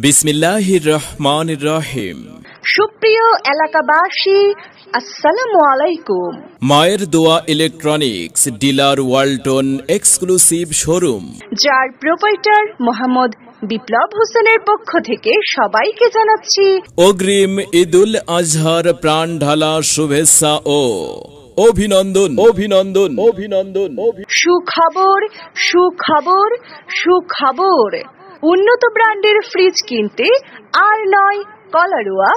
বিসমিল্লাহির রহমানির রহিম। সুপ্রিয় এলাকাবাসী, আসসালামু আলাইকুম। মায়ের দোয়া electronics dealer Walton exclusive showroom, যার প্রোপাইটার মোহাম্মদ বিপ্লব হোসেনের পক্ষ থেকে সবাইকে জানাচ্ছি অগ্রিম ঈদুল আজহার প্রাণ ঢালা শুভেচ্ছা ও অভিনন্দন অভিনন্দন অভিনন্দন। সুখবর সুখবর সুখবর। উন্নত ব্র্যান্ডের ফ্রিজ কিনতে আর নয় কলারুয়া,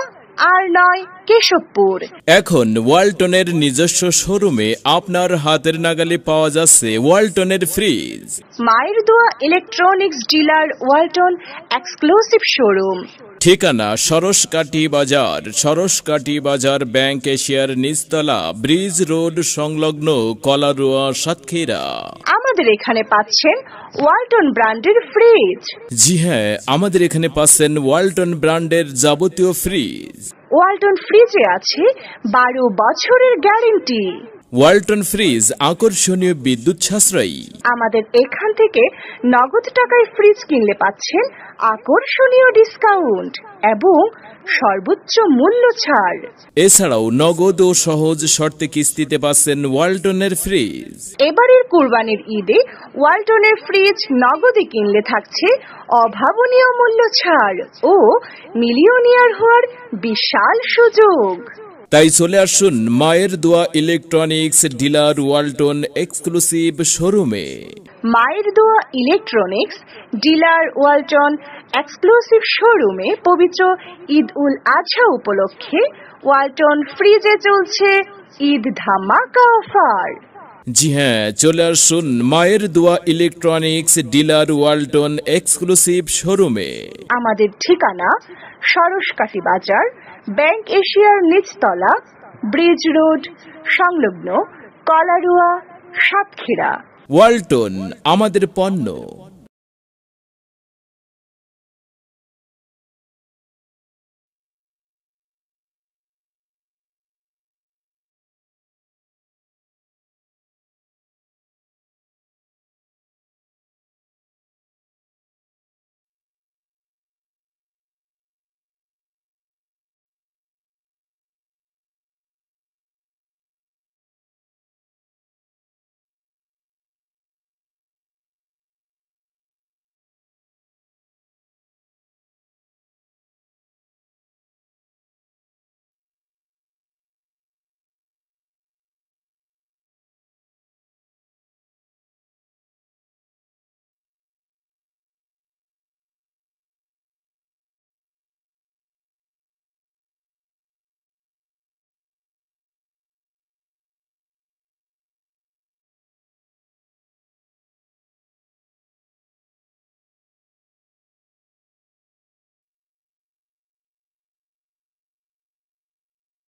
আর নয় কেশবপুর। এখন ওয়ালটনের নিজস্ব শোরুমে আপনার হাতের নাগালে পাওয়া যাচ্ছে ওয়ালটনের ফ্রিজ। মায়ের দোয়া electronics dealer Walton exclusive showroom, ঠিকানা সরসকাটি বাজার ব্যাংক এশিয়ার নিচতলা, ব্রিজ রোড সংলগ্ন, কলারুয়া, সাতক্ষীরা। আমাদের এখানে পাচ্ছেন ওয়ালটন ব্র্যান্ডের ফ্রিজ। জি হ্যাঁ, আমাদের এখানে পাচ্ছেন ওয়ালটন ব্র্যান্ডের যাবতীয় ফ্রিজ। ওয়ালটন ফ্রিজে আছে 12 বছরের গ্যারান্টি। ওয়ালটন ফ্রিজ আকর্ষণীয় বিদ্যুৎ সাশ্রয়ী। আমাদের এখান থেকে নগদ টাকায় ফ্রিজ কিনলে পাচ্ছেন আকর্ষণীয় ডিসকাউন্ট এবং সর্বোচ্চ মূল্য ছাড়। এছাড়াও নগদ ও সহজ শর্তে কিস্তিতে পাচ্ছেন ওয়ালটনের ফ্রিজ। এবারের কুরবানির ঈদে ওয়ালটনের ফ্রিজ নগদে কিনলে থাকছে অভাবনীয় মূল্য ছাড় ও মিলিয়নিয়ার হওয়ার বিশাল সুযোগ। তাই চলে আসুন মায়ের দোয়া ইলেকট্রনিক্স ডিলার ওয়ালটন এক্সক্লুসিভ শোরুমে। মায়ের দোয়া ইলেকট্রনিক্স ডিলার ওয়ালটন এক্সক্লুসিভ শোরুমে পবিত্র ঈদ উল আজহা উপলক্ষে ওয়ালটন ফ্রিজে চলছে ঈদ ধামাকা অফার। জি হ্যাঁ, চলে আসুন মায়ের দোয়া ইলেকট্রনিক্স ডিলার ওয়ালটন এক্সক্লুসিভ শোরুমে। আমাদের ঠিকানা সরসকাটি বাজার ব্যাংক এশিয়ার নিচতলা, ব্রিজ রোড সংলগ্ন, কলারুয়া, সাতক্ষীরা। ওয়ালটন, আমাদের পণ্য